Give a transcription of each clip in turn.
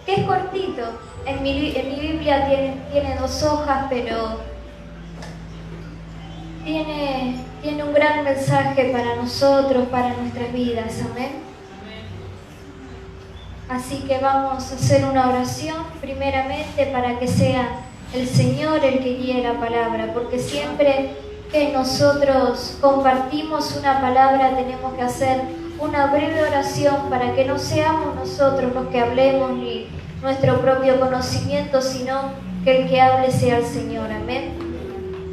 que es cortito. En mi Biblia tiene 2 hojas, pero tiene un gran mensaje para nosotros, para nuestras vidas. Amén. Así que vamos a hacer una oración primeramente para que sea el Señor el que guíe la palabra, porque siempre que nosotros compartimos una palabra tenemos que hacer una breve oración para que no seamos nosotros los que hablemos ni nuestro propio conocimiento, sino que el que hable sea el Señor. Amén.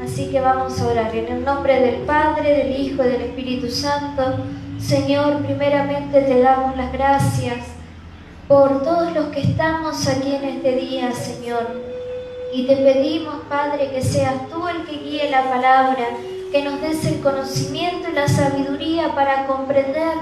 Así que vamos a orar en el nombre del Padre, del Hijo y del Espíritu Santo. Señor, primeramente te damos las gracias por todos los que estamos aquí en este día, Señor. Y te pedimos, Padre, que seas tú el que guíe la palabra, que nos des el conocimiento y la sabiduría para comprender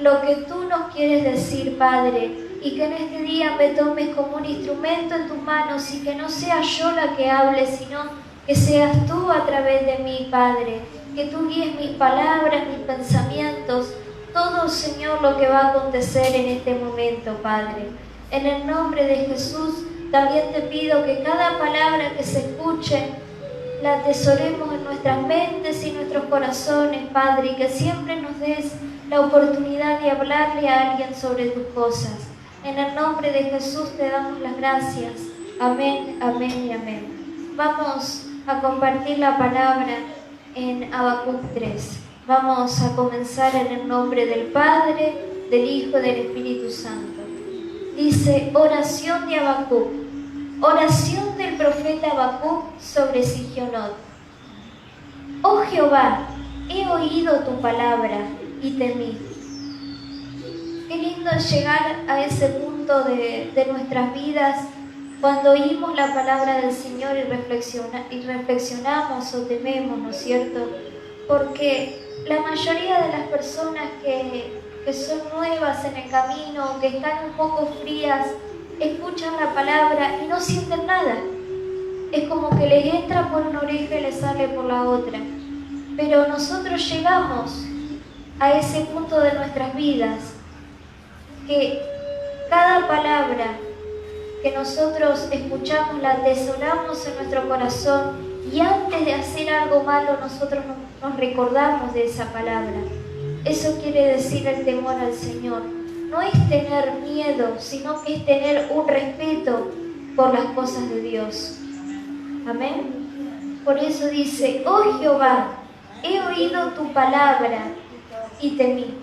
lo que tú nos quieres decir, Padre. Y que en este día me tomes como un instrumento en tus manos y que no sea yo la que hable, sino que seas tú a través de mí, Padre. Que tú guíes mis palabras, mis pensamientos, todo, Señor, lo que va a acontecer en este momento, Padre. En el nombre de Jesús, también te pido que cada palabra que se escuche la atesoremos en nuestras mentes y nuestros corazones, Padre, y que siempre nos des la oportunidad de hablarle a alguien sobre tus cosas. En el nombre de Jesús te damos las gracias. Amén, amén y amén. Vamos a compartir la palabra en Habacuc 3. Vamos a comenzar en el nombre del Padre, del Hijo y del Espíritu Santo. Dice, oración de Habacuc, oración del profeta Habacuc sobre Sigionot. Oh Jehová, he oído tu palabra y temí. Qué lindo es llegar a ese punto de nuestras vidas cuando oímos la palabra del Señor y reflexionamos o tememos, ¿no es cierto? Porque la mayoría de las personas que son nuevas en el camino, que están un poco frías, escuchan la palabra y no sienten nada. Es como que les entra por una oreja y les sale por la otra. Pero nosotros llegamos a ese punto de nuestras vidas, que cada palabra que nosotros escuchamos la atesoramos en nuestro corazón y antes de hacer algo malo nosotros nos recordamos de esa palabra. Eso quiere decir el temor al Señor. No es tener miedo, sino que es tener un respeto por las cosas de Dios. Amén. Por eso dice, oh Jehová, he oído tu palabra y temí.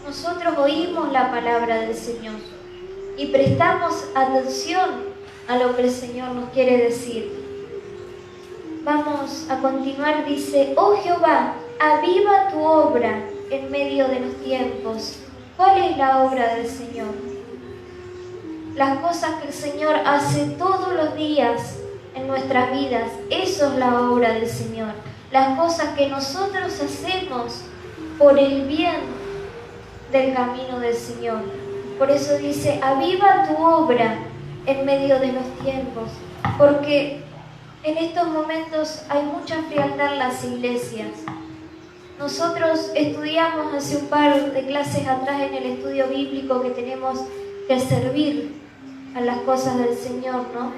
Nosotros oímos la palabra del Señor y prestamos atención a lo que el Señor nos quiere decir. Vamos a continuar, dice, oh Jehová, aviva tu obra en medio de los tiempos. ¿Cuál es la obra del Señor? Las cosas que el Señor hace todos los días en nuestras vidas, eso es la obra del Señor. Las cosas que nosotros hacemos por el bien del camino del Señor. Por eso dice, aviva tu obra en medio de los tiempos, porque en estos momentos hay mucha frialdad en las iglesias. Nosotros estudiamos hace un par de clases atrás en el estudio bíblico que tenemos que servir a las cosas del Señor, ¿no?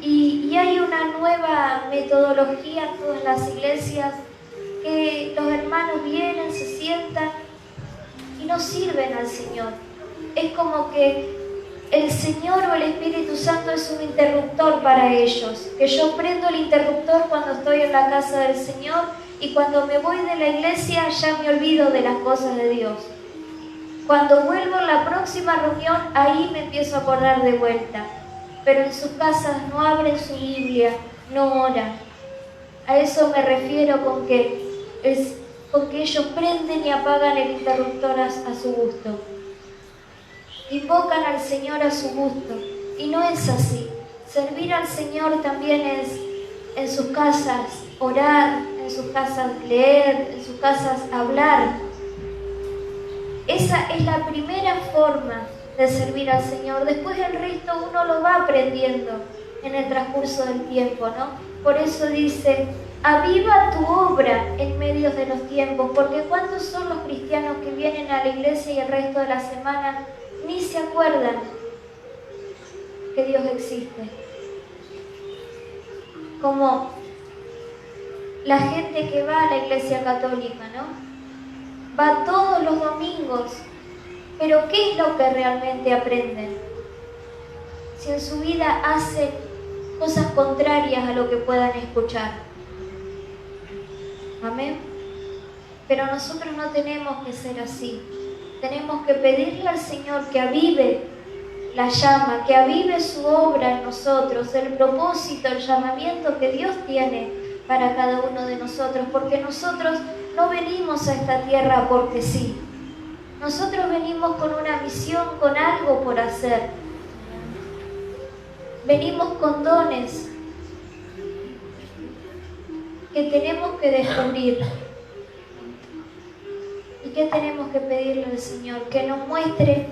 Y hay una nueva metodología en todas las iglesias, que los hermanos vienen, se sientan y no sirven al Señor. Es como que el Señor o el Espíritu Santo es un interruptor para ellos, que yo prendo el interruptor cuando estoy en la casa del Señor y cuando me voy de la iglesia ya me olvido de las cosas de Dios. Cuando vuelvo a la próxima reunión, ahí me empiezo a acordar de vuelta. Pero en sus casas no abren su Biblia, no oran. A eso me refiero con que ellos prenden y apagan el interruptor a su gusto. Invocan al Señor a su gusto. Y no es así. Servir al Señor también es en sus casas orar, en sus casas leer, en sus casas hablar. Esa es la primera forma de servir al Señor. Después el resto uno lo va aprendiendo en el transcurso del tiempo, ¿no? Por eso dice, aviva tu obra en medio de los tiempos, porque ¿cuántos son los cristianos que vienen a la iglesia y el resto de la semana ni se acuerdan que Dios existe. Como la gente que va a la iglesia católica, ¿no? Va todos los domingos, pero ¿qué es lo que realmente aprenden? Si en su vida hacen cosas contrarias a lo que puedan escuchar. Amén. Pero nosotros no tenemos que ser así. Tenemos que pedirle al Señor que avive la llama, que avive su obra en nosotros, el propósito, el llamamiento que Dios tiene para cada uno de nosotros, porque nosotros no venimos a esta tierra porque sí. Nosotros venimos con una misión, con algo por hacer. Venimos con dones que tenemos que descubrir. ¿Y qué tenemos que pedirle al Señor? Que nos muestre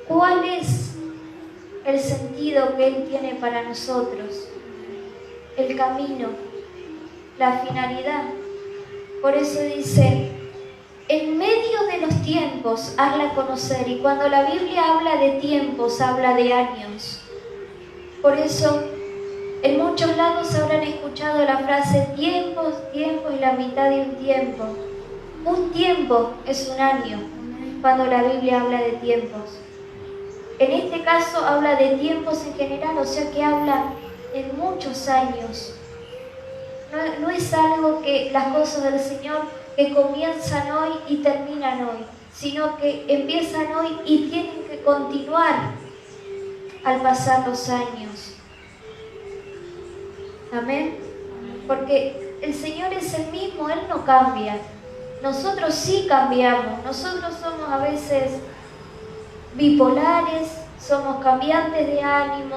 cuál es el sentido que Él tiene para nosotros, el camino, la finalidad. Por eso dice, en medio de los tiempos, hazla conocer. Y cuando la Biblia habla de tiempos, habla de años. Por eso, en muchos lados habrán escuchado la frase tiempos, tiempos y la mitad de un tiempo. Un tiempo es un año, cuando la Biblia habla de tiempos. En este caso habla de tiempos en general, o sea que habla en muchos años. No es algo que las cosas del Señor que comienzan hoy y terminan hoy, sino que empiezan hoy y tienen que continuar al pasar los años. Amén. Porque el Señor es el mismo, Él no cambia. Nosotros sí cambiamos. Nosotros somos a veces bipolares, somos cambiantes de ánimo.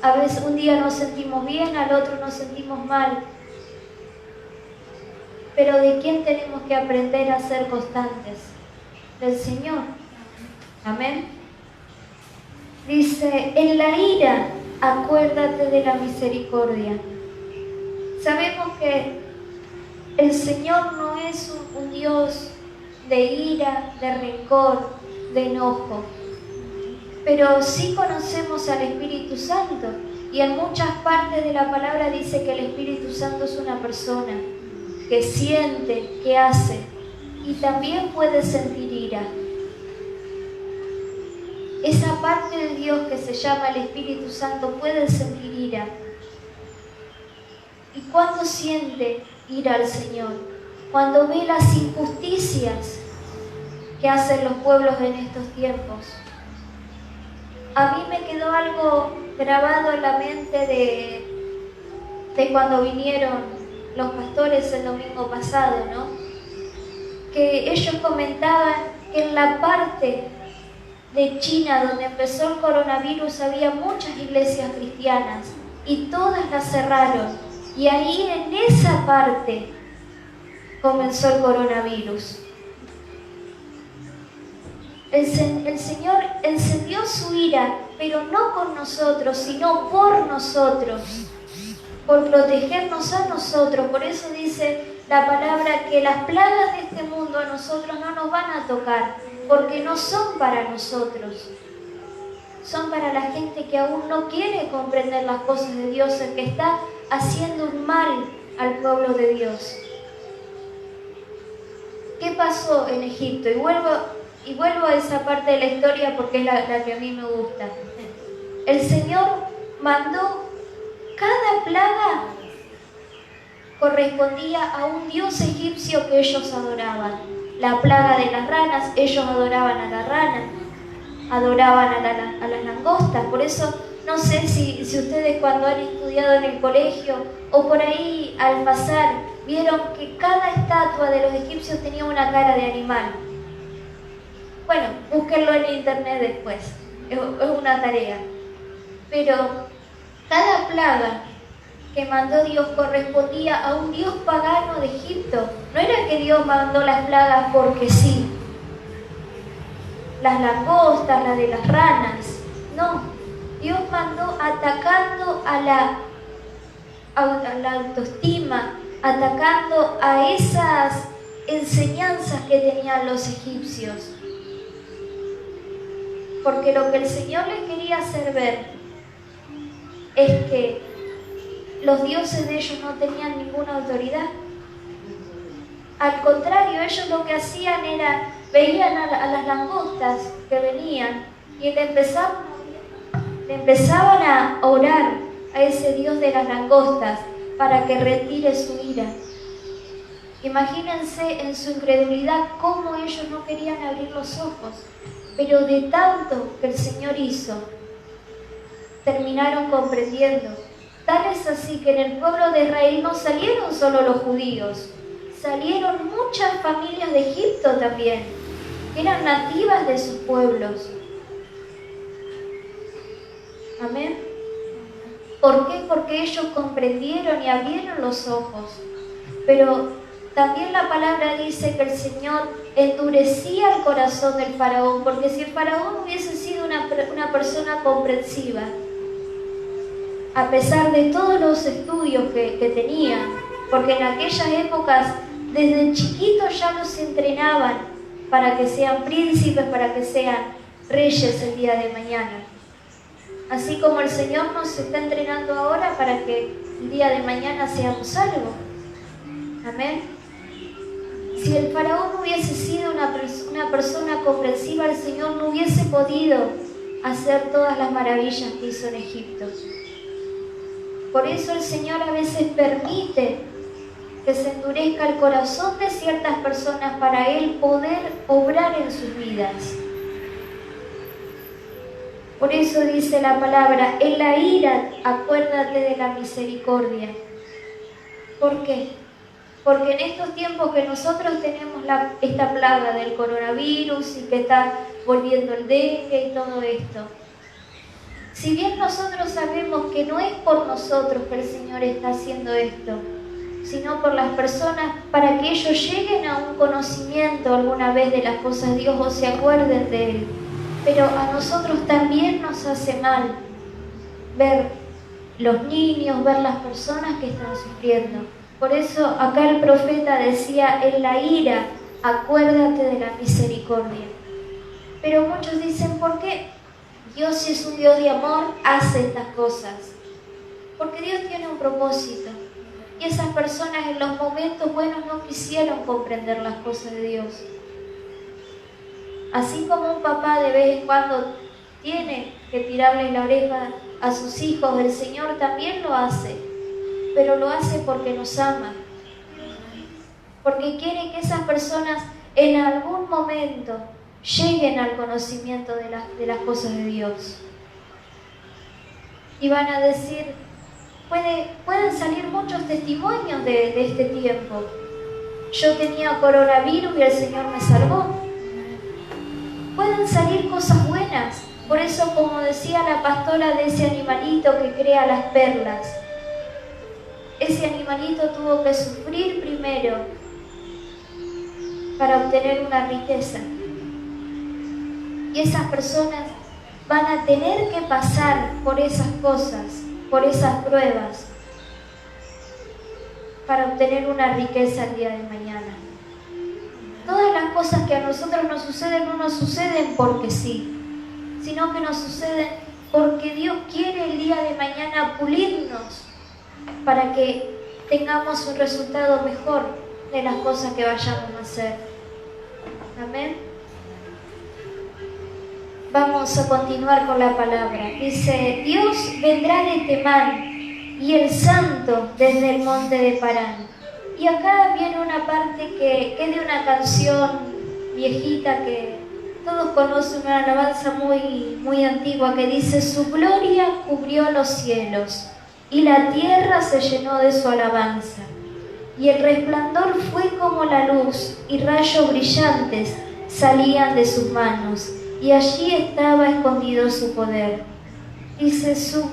A veces un día nos sentimos bien, al otro nos sentimos mal. Pero ¿de quién tenemos que aprender a ser constantes? Del Señor. Amén. Dice, en la ira, acuérdate de la misericordia. Sabemos que el Señor no es un Dios de ira, de rencor, de enojo. Pero sí conocemos al Espíritu Santo. Y en muchas partes de la palabra dice que el Espíritu Santo es una persona que siente, que hace, y también puede sentir ira. Esa parte de Dios que se llama el Espíritu Santo puede sentir ira. ¿Y cuándo siente ira al Señor? Cuando ve las injusticias que hacen los pueblos en estos tiempos. A mí me quedó algo grabado en la mente de cuando vinieron los pastores el domingo pasado, ¿no? Que ellos comentaban que en la parte de China donde empezó el coronavirus había muchas iglesias cristianas y todas las cerraron. Y ahí en esa parte comenzó el coronavirus. El Señor encendió su ira, pero no con nosotros, sino por nosotros. Por protegernos a nosotros. Por eso dice la palabra que las plagas de este mundo a nosotros no nos van a tocar, porque no son para nosotros. Son para la gente que aún no quiere comprender las cosas de Dios, el que está haciendo un mal al pueblo de Dios. ¿Qué pasó en Egipto? Y vuelvo a esa parte de la historia porque es la que a mí me gusta. El Señor mandó cada plaga correspondía a un dios egipcio que ellos adoraban. La plaga de las ranas, ellos adoraban a la rana, adoraban a las langostas. Por eso, no sé si ustedes cuando han estudiado en el colegio o por ahí al pasar, vieron que cada estatua de los egipcios tenía una cara de animal. Bueno, búsquenlo en internet después, es una tarea. Pero cada plaga que mandó Dios correspondía a un dios pagano de Egipto. No era que Dios mandó las plagas porque sí. Las langostas, las de las ranas. No, Dios mandó atacando a la autoestima, atacando a esas enseñanzas que tenían los egipcios. porque lo que el Señor les quería hacer ver es que los dioses de ellos no tenían ninguna autoridad. Al contrario, ellos lo que hacían era, veían a las langostas que venían y le empezaban a orar a ese Dios de las langostas para que retire su ira. Imagínense en su incredulidad cómo ellos no querían abrir los ojos, pero de tanto que el Señor hizo, terminaron comprendiendo. Tal es así que en el pueblo de Israel no salieron solo los judíos, salieron muchas familias de Egipto también, que eran nativas de sus pueblos. Amén. ¿Por qué? Porque ellos comprendieron y abrieron los ojos. Pero también la palabra dice que el Señor endurecía el corazón del faraón, porque si el faraón hubiese sido una persona comprensiva, a pesar de todos los estudios que tenían, porque en aquellas épocas desde chiquitos ya los entrenaban para que sean príncipes, para que sean reyes el día de mañana. Así como el Señor nos está entrenando ahora para que el día de mañana seamos salvos. Amén. Si el faraón hubiese sido una persona comprensiva, el Señor no hubiese podido hacer todas las maravillas que hizo en Egipto. Por eso el Señor a veces permite que se endurezca el corazón de ciertas personas para Él poder obrar en sus vidas. Por eso dice la palabra, en la ira acuérdate de la misericordia. ¿Por qué? Porque en estos tiempos que nosotros tenemos esta plaga del coronavirus y que está volviendo el dengue y todo esto, si bien nosotros sabemos que no es por nosotros que el Señor está haciendo esto, sino por las personas para que ellos lleguen a un conocimiento alguna vez de las cosas de Dios o se acuerden de Él, pero a nosotros también nos hace mal ver los niños, ver las personas que están sufriendo. Por eso acá el profeta decía, en la ira, acuérdate de la misericordia. Pero muchos dicen, ¿por qué Dios, si es un Dios de amor, hace estas cosas? Porque Dios tiene un propósito. Y esas personas en los momentos buenos no quisieron comprender las cosas de Dios. Así como un papá de vez en cuando tiene que tirarle la oreja a sus hijos, el Señor también lo hace, pero lo hace porque nos ama, porque quiere que esas personas en algún momento lleguen al conocimiento de las cosas de Dios. Y van a decir, pueden salir muchos testimonios de este tiempo. Yo tenía coronavirus y el Señor me salvó. Pueden salir cosas buenas. Por eso, como decía la pastora de ese animalito que crea las perlas, ese animalito tuvo que sufrir primero para obtener una riqueza. Y esas personas van a tener que pasar por esas cosas, por esas pruebas, para obtener una riqueza el día de mañana. Todas las cosas que a nosotros nos suceden no nos suceden porque sí, sino que nos suceden porque Dios quiere el día de mañana pulirnos para que tengamos un resultado mejor de las cosas que vayamos a hacer. Amén. Vamos a continuar con la palabra. Dice, Dios vendrá de Temán y el Santo desde el monte de Parán. Y acá viene una parte que es de una canción viejita que todos conocen, una alabanza muy antigua que dice, su gloria cubrió los cielos y la tierra se llenó de su alabanza. Y el resplandor fue como la luz y rayos brillantes salían de sus manos. Y allí estaba escondido su poder. Dice, su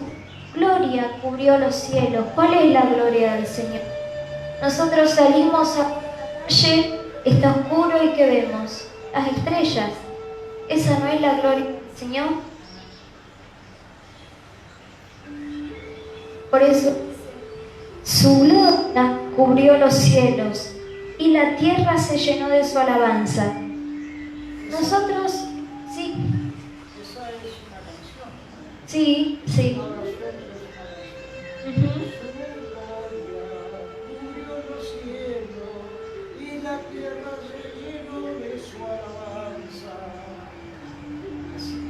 gloria cubrió los cielos. ¿Cuál es la gloria del Señor? Nosotros salimos a la calle, está oscuro y ¿qué vemos? Las estrellas. ¿Esa no es la gloria del Señor? Por eso, su gloria cubrió los cielos y la tierra se llenó de su alabanza. Nosotros, sí. Sí, sí. Ahora ustedes Ujú. cubrió los cielos y la tierra se llenó de su alabanza.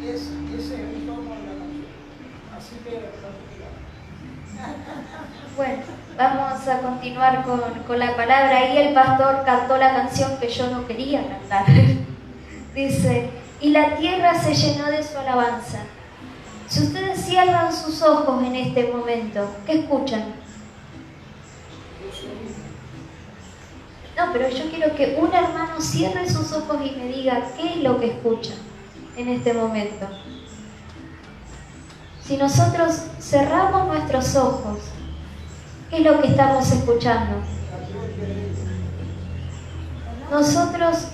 Ese es el tono de la canción. Así que practica. Bueno, vamos a continuar con la palabra. Ahí el pastor cantó la canción que yo no quería cantar. Dice, y la tierra se llenó de su alabanza. Si ustedes cierran sus ojos en este momento, ¿qué escuchan? No, pero yo quiero que un hermano cierre sus ojos y me diga qué es lo que escucha en este momento. Si nosotros cerramos nuestros ojos, ¿qué es lo que estamos escuchando? Nosotros,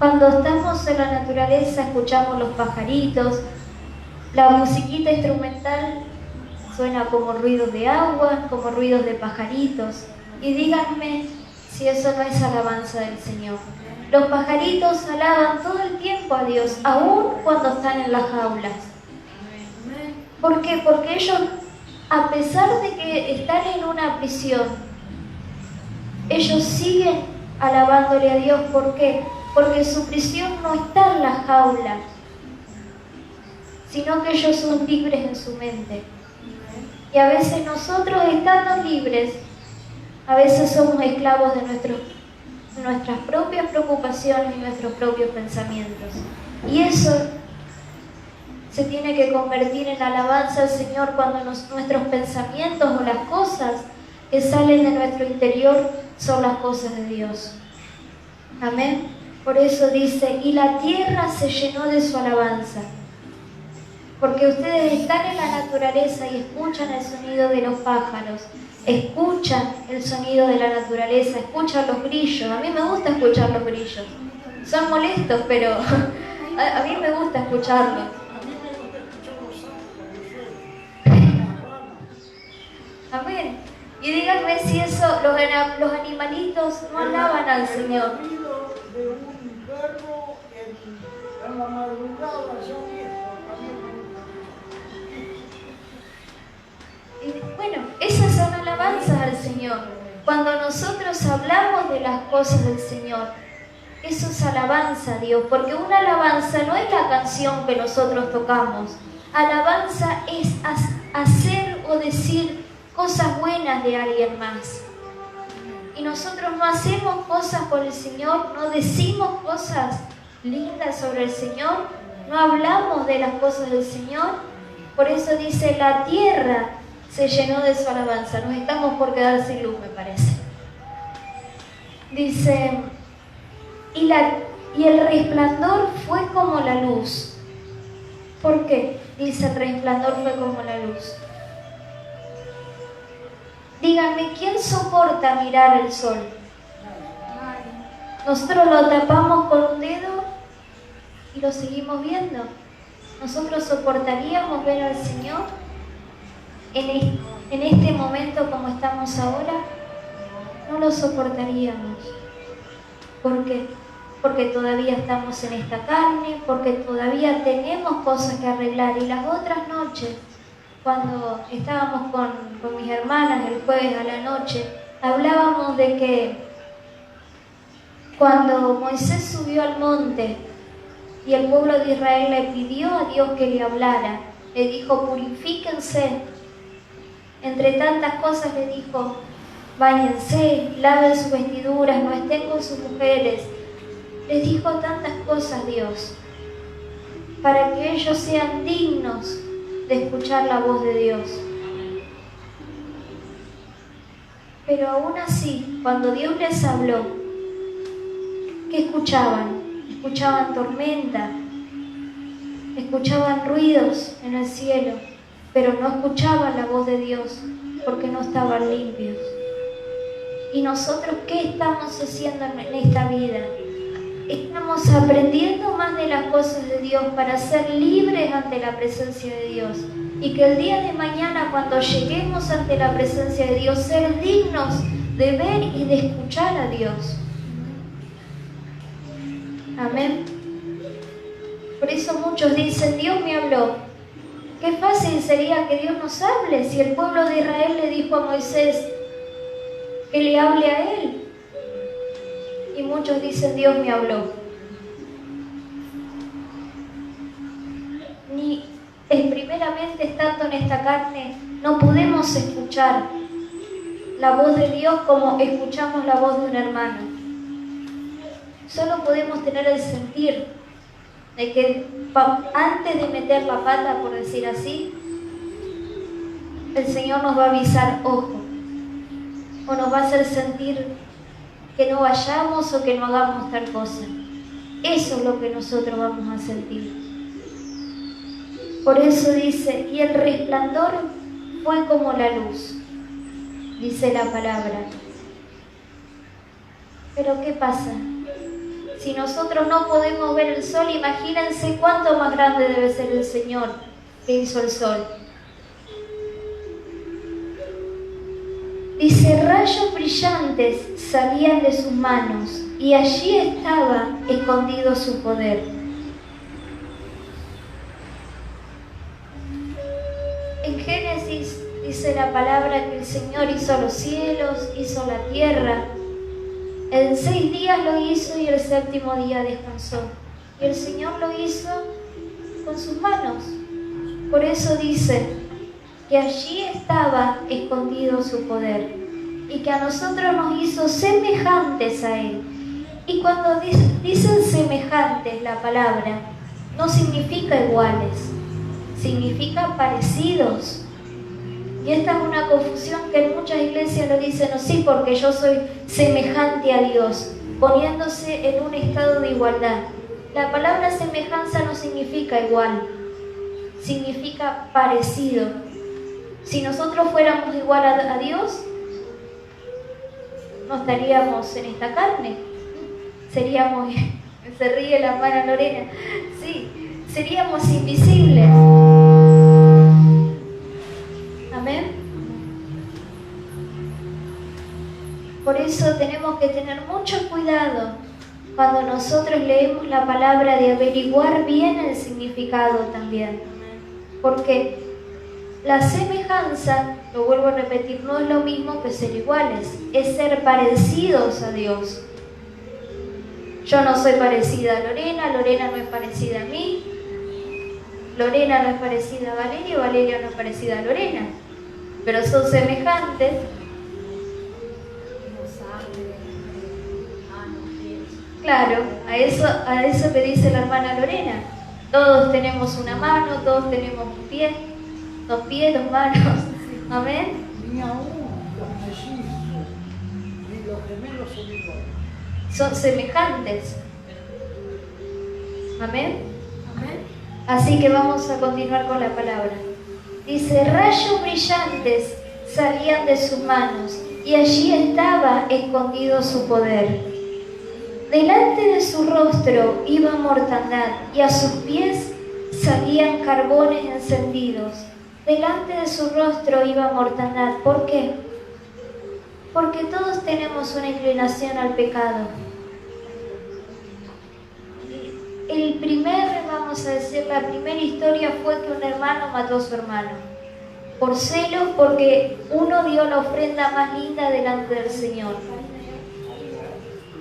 cuando estamos en la naturaleza, escuchamos los pajaritos, la musiquita instrumental suena como ruidos de agua, como ruidos de pajaritos. Y díganme si eso no es alabanza del Señor. Los pajaritos alaban todo el tiempo a Dios, aún cuando están en las jaulas. ¿Por qué? Porque ellos, a pesar de que están en una prisión, ellos siguen alabándole a Dios. ¿Por qué? Porque su prisión no está en la jaula, sino que ellos son libres en su mente. Y a veces nosotros, estando libres, a veces somos esclavos de nuestras propias preocupaciones y nuestros propios pensamientos. Y eso se tiene que convertir en alabanza al Señor cuando nuestros pensamientos o las cosas que salen de nuestro interior son las cosas de Dios. Amén. Por eso dice, y la tierra se llenó de su alabanza. Porque ustedes están en la naturaleza y escuchan el sonido de los pájaros, escuchan el sonido de la naturaleza, escuchan los grillos. A mí me gusta escuchar los grillos. Son molestos, pero a mí me gusta escucharlos. Amén. Y díganme si eso, los animalitos no alaban al Señor. El ruido de un perro en la madrugada, Y bueno, esas son alabanzas al Señor. Cuando nosotros hablamos de las cosas del Señor, eso es alabanza a Dios, porque una alabanza no es la canción que nosotros tocamos. Alabanza es hacer o decir cosas buenas de alguien más. Y nosotros no hacemos cosas por el Señor, no decimos cosas lindas sobre el Señor, no hablamos de las cosas del Señor. Por eso dice, la tierra se llenó de su alabanza. Nos estamos por quedar sin luz, me parece. Dice, y el resplandor fue como la luz. ¿Por qué? Dice, el resplandor fue como la luz. Díganme, ¿quién soporta mirar el sol? Nosotros lo tapamos con un dedo y lo seguimos viendo. ¿Nosotros soportaríamos ver al Señor en este momento como estamos ahora? No lo soportaríamos. ¿Por qué? Porque todavía estamos en esta carne, porque todavía tenemos cosas que arreglar. Y las otras noches, cuando estábamos con mis hermanas el jueves a la noche, hablábamos de que cuando Moisés subió al monte y el pueblo de Israel le pidió a Dios que le hablara, le dijo, purifíquense. Entre tantas cosas le dijo, báñense, laven sus vestiduras, no estén con sus mujeres. Les dijo tantas cosas Dios, para que ellos sean dignos de escuchar la voz de Dios. Pero aún así, cuando Dios les habló, ¿qué escuchaban? Escuchaban tormenta, escuchaban ruidos en el cielo, pero no escuchaban la voz de Dios porque no estaban limpios. ¿Y nosotros qué estamos haciendo en esta vida? Estamos aprendiendo más de las cosas de Dios para ser libres ante la presencia de Dios. Y que el día de mañana, cuando lleguemos ante la presencia de Dios, ser dignos de ver y de escuchar a Dios. Amén. Por eso muchos dicen, Dios me habló. Qué fácil sería que Dios nos hable si el pueblo de Israel le dijo a Moisés que le hable a él. Y muchos dicen, Dios me habló. Ni primeramente estando en esta carne, no podemos escuchar la voz de Dios como escuchamos la voz de un hermano. Solo podemos tener el sentir de que antes de meter la pata, por decir así, el Señor nos va a avisar, ojo, o nos va a hacer sentir que no vayamos o que no hagamos tal cosa. Eso es lo que nosotros vamos a sentir. Por eso dice, y el resplandor fue como la luz, dice la palabra. Pero ¿qué pasa? Si nosotros no podemos ver el sol, imagínense cuánto más grande debe ser el Señor que hizo el sol. Dice, rayos brillantes salían de sus manos y allí estaba escondido su poder. En Génesis dice la palabra que el Señor hizo los cielos, hizo la tierra. En 6 días lo hizo y el 7º día descansó. Y el Señor lo hizo con sus manos. Por eso dice que allí estaba escondido su poder y que a nosotros nos hizo semejantes a Él. Y cuando dicen semejantes la palabra, no significa iguales, significa parecidos. Y esta es una confusión que en muchas iglesias lo dicen, no, sí, porque yo soy semejante a Dios, poniéndose en un estado de igualdad. La palabra semejanza no significa igual, significa parecido. Si nosotros fuéramos igual a Dios, no estaríamos en esta carne. Seríamos, se ríe la hermana Lorena, sí, seríamos invisibles. Amén. Por eso tenemos que tener mucho cuidado cuando nosotros leemos la palabra, de averiguar bien el significado también. Porque la semejanza, lo vuelvo a repetir, no es lo mismo que ser iguales, es ser parecidos a Dios. Yo no soy parecida a Lorena, Lorena no es parecida a mí, Lorena no es parecida a Valeria, Valeria no es parecida a Lorena, pero son semejantes. Claro, a eso que dice la hermana Lorena. Todos tenemos una mano, todos tenemos un pie, 2 pies, 2 manos. Amén. Ni aún los mellizos, ni los gemelos son iguales. Son semejantes. Amén. Amén. Así que vamos a continuar con la palabra. Dice, rayos brillantes salían de sus manos y allí estaba escondido su poder. Delante de su rostro iba mortandad y a sus pies salían carbones encendidos. Delante de su rostro iba mortandad. ¿Por qué? Porque todos tenemos una inclinación al pecado. La primera historia fue que un hermano mató a su hermano. Por celos, porque uno dio la ofrenda más linda delante del Señor.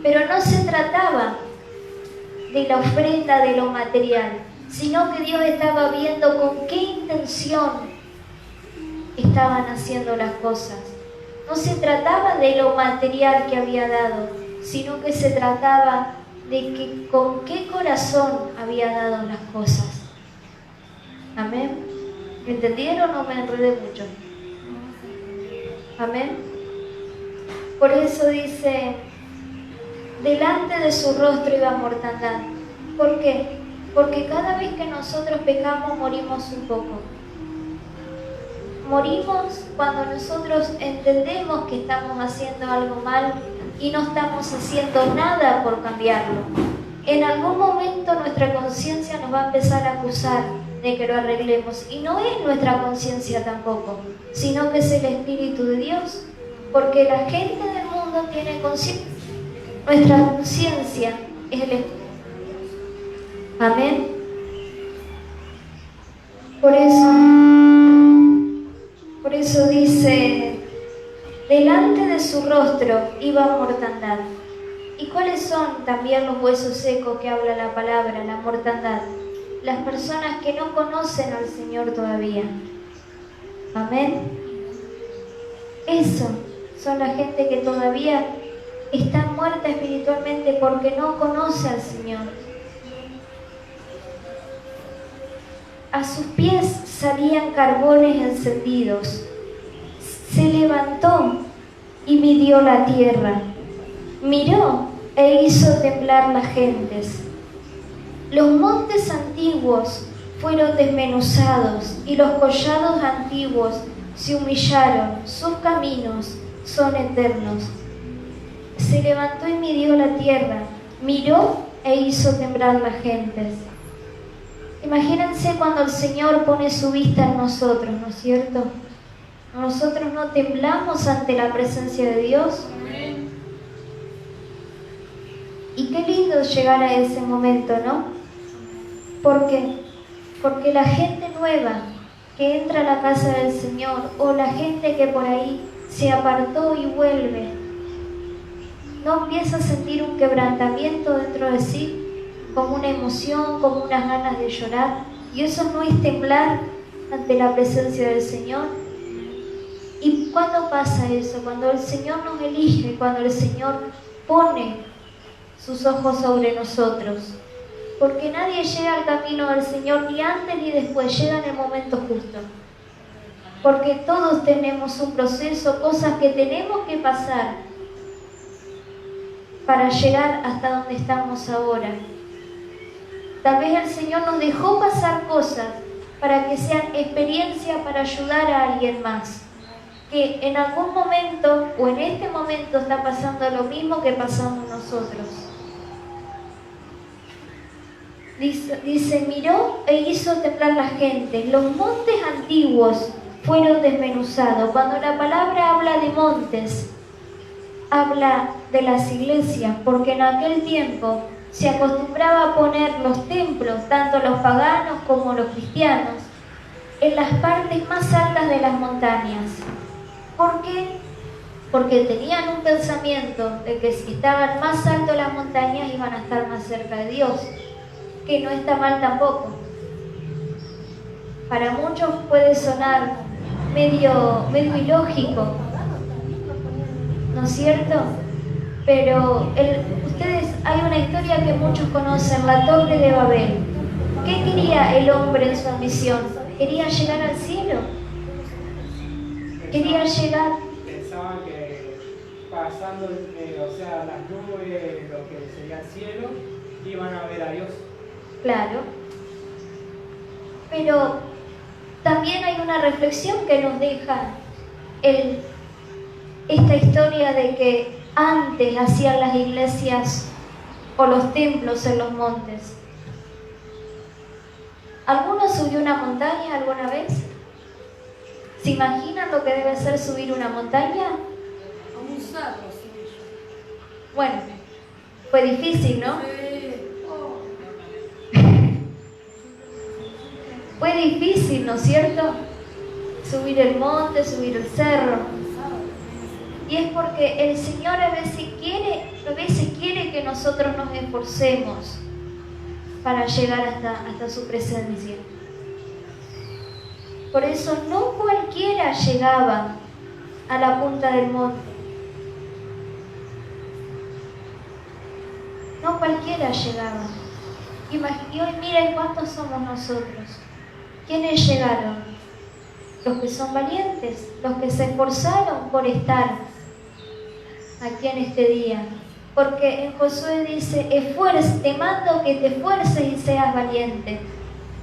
Pero no se trataba de la ofrenda, de lo material, sino que Dios estaba viendo con qué intención estaban haciendo las cosas. No se trataba de lo material que había dado, sino que se trataba de que con qué corazón había dado las cosas. Amén. ¿Me entendieron o me enredé mucho? Amén. Por eso dice, delante de su rostro iba mortandad. ¿Por qué? Porque cada vez que nosotros pecamos morimos un poco. Morimos cuando nosotros entendemos que estamos haciendo algo mal y no estamos haciendo nada por cambiarlo. En algún momento nuestra conciencia nos va a empezar a acusar de que lo arreglemos. Y no es nuestra conciencia tampoco, sino que es el Espíritu de Dios. Porque la gente del mundo tiene conciencia. Nuestra conciencia es el Espíritu. Amén. Por eso su rostro iba mortandad. ¿Y cuáles son también los huesos secos que habla la palabra, la mortandad? Las personas que no conocen al Señor todavía. Amén. Eso son la gente que todavía está muerta espiritualmente porque no conoce al Señor. A sus pies salían carbones encendidos. Se levantó y midió la tierra. Miró e hizo temblar las gentes. Los montes antiguos fueron desmenuzados y los collados antiguos se humillaron. Sus caminos son eternos. Se levantó y midió la tierra. Miró e hizo temblar las gentes. Imagínense cuando el Señor pone su vista en nosotros, ¿no es cierto? Nosotros no temblamos ante la presencia de Dios. Amén. Y qué lindo llegar a ese momento, ¿no? ¿Por qué? Porque la gente nueva que entra a la casa del Señor o la gente que por ahí se apartó y vuelve, ¿no empieza a sentir un quebrantamiento dentro de sí? Como una emoción, como unas ganas de llorar. Y eso no es temblar ante la presencia del Señor. ¿Y cuándo pasa eso? Cuando el Señor nos elige, cuando el Señor pone sus ojos sobre nosotros. Porque nadie llega al camino del Señor ni antes ni después, llega en el momento justo. Porque todos tenemos un proceso, cosas que tenemos que pasar para llegar hasta donde estamos ahora. Tal vez el Señor nos dejó pasar cosas para que sean experiencia para ayudar a alguien más. Que en algún momento o en este momento está pasando lo mismo que pasamos nosotros. Dice, miró e hizo temblar la gente. Los montes antiguos fueron desmenuzados. Cuando la palabra habla de montes, habla de las iglesias, porque en aquel tiempo se acostumbraba a poner los templos, tanto los paganos como los cristianos, en las partes más altas de las montañas. ¿Por qué? Porque tenían un pensamiento de que si estaban más alto las montañas iban a estar más cerca de Dios, que no está mal tampoco. Para muchos puede sonar medio ilógico, ¿no es cierto? Pero hay una historia que muchos conocen, la Torre de Babel. ¿Qué quería el hombre en su ambición? Quería llegar al cielo. Quería llegar. Pensaban que pasando, las nubes, lo que sería el cielo, iban a ver a Dios. Claro. Pero también hay una reflexión que nos deja esta historia de que antes hacían las iglesias o los templos en los montes. ¿Alguno subió una montaña alguna vez? ¿Se imaginan lo que debe ser subir una montaña? A un cerro, sí. Bueno, fue difícil, ¿no? Fue difícil, ¿no es cierto? Subir el monte, subir el cerro. Y es porque el Señor a veces quiere que nosotros nos esforcemos para llegar hasta su presencia. Por eso no cualquiera llegaba a la punta del monte. No cualquiera llegaba. Y hoy miren cuántos somos nosotros. ¿Quiénes llegaron? Los que son valientes, los que se esforzaron por estar aquí en este día. Porque en Josué dice, te mando que te esfuerces y seas valiente.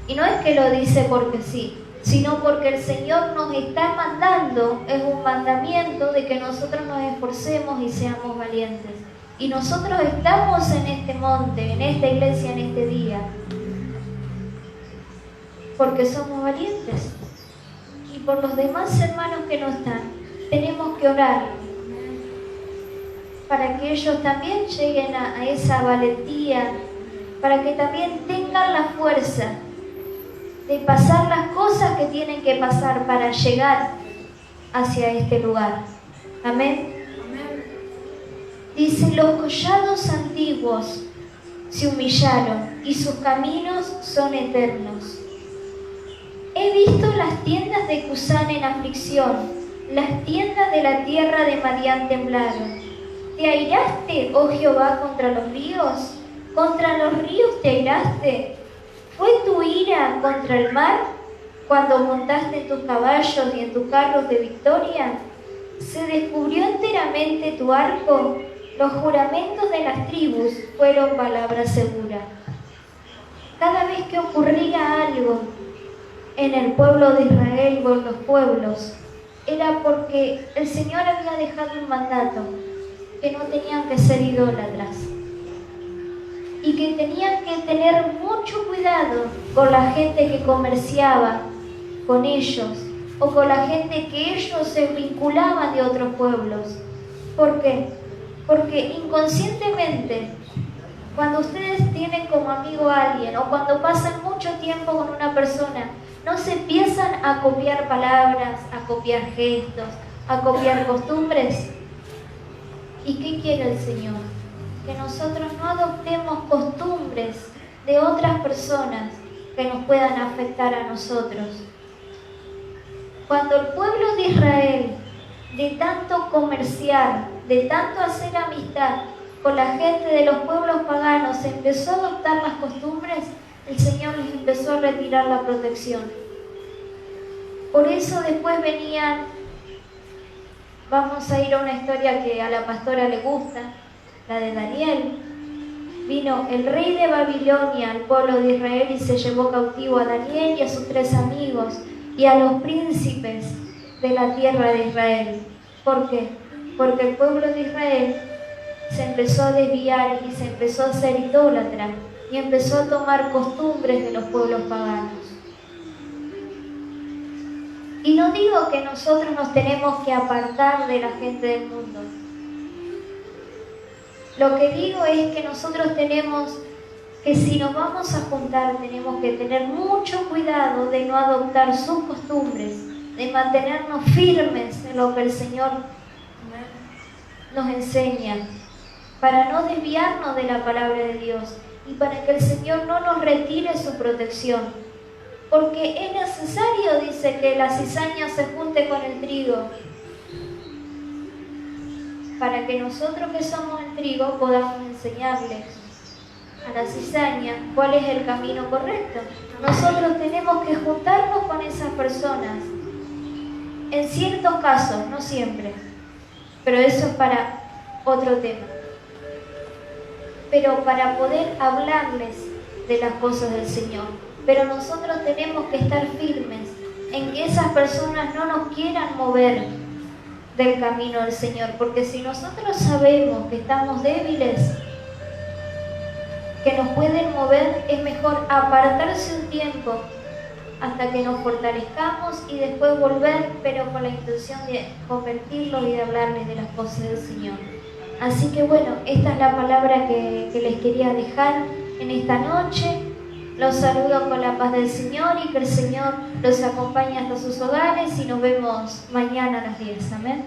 Y no es que lo dice porque sí, sino porque el Señor nos está mandando, es un mandamiento de que nosotros nos esforcemos y seamos valientes. Y nosotros estamos en este monte, en esta iglesia, en este día, porque somos valientes. Y por los demás hermanos que no están, tenemos que orar para que ellos también lleguen a esa valentía, para que también tengan la fuerza de pasar las cosas que tienen que pasar para llegar hacia este lugar. Amén. Dice, los collados antiguos se humillaron y sus caminos son eternos. He visto las tiendas de Cusán en aflicción, las tiendas de la tierra de Madián temblaron. ¿Te airaste, oh Jehová, contra los ríos? ¿Contra los ríos te airaste? ¿Fue tu ira contra el mar cuando montaste en tus caballos y en tus carros de victoria? ¿Se descubrió enteramente tu arco? Los juramentos de las tribus fueron palabra segura. Cada vez que ocurría algo en el pueblo de Israel o en los pueblos, era porque el Señor había dejado un mandato, que no tenían que ser idólatras y que tenían que tener mucho cuidado con la gente que comerciaba con ellos o con la gente que ellos se vinculaban de otros pueblos. ¿Por qué? Porque inconscientemente, cuando ustedes tienen como amigo a alguien o cuando pasan mucho tiempo con una persona, no se empiezan a copiar palabras, a copiar gestos, a copiar costumbres. ¿Y qué quiere el Señor? Que nosotros no adoptemos costumbres de otras personas que nos puedan afectar a nosotros. Cuando el pueblo de Israel, de tanto comerciar, de tanto hacer amistad con la gente de los pueblos paganos, empezó a adoptar las costumbres, el Señor les empezó a retirar la protección. Por eso después venían, vamos a ir a una historia que a la pastora le gusta, la de Daniel. Vino el rey de Babilonia al pueblo de Israel y se llevó cautivo a Daniel y a sus 3 amigos y a los príncipes de la tierra de Israel. ¿Por qué? Porque el pueblo de Israel se empezó a desviar y se empezó a ser idólatra y empezó a tomar costumbres de los pueblos paganos. Y no digo que nosotros nos tenemos que apartar de la gente del mundo. Lo que digo es que nosotros tenemos que, si nos vamos a juntar, tenemos que tener mucho cuidado de no adoptar sus costumbres, de mantenernos firmes en lo que el Señor nos enseña, para no desviarnos de la palabra de Dios y para que el Señor no nos retire su protección. Porque es necesario, dice, que la cizaña se junte con el trigo, para que nosotros que somos el trigo podamos enseñarles a la cizaña cuál es el camino correcto. Nosotros tenemos que juntarnos con esas personas, en ciertos casos, no siempre, pero eso es para otro tema. Pero para poder hablarles de las cosas del Señor. Pero nosotros tenemos que estar firmes en que esas personas no nos quieran mover del camino del Señor, porque si nosotros sabemos que estamos débiles, que nos pueden mover, es mejor apartarse un tiempo hasta que nos fortalezcamos y después volver, pero con la intención de convertirlos y de hablarles de las cosas del Señor. Así que bueno, esta es la palabra que les quería dejar en esta noche. Los saludo con la paz del Señor y que el Señor los acompañe hasta sus hogares y nos vemos mañana a las 10. Amén.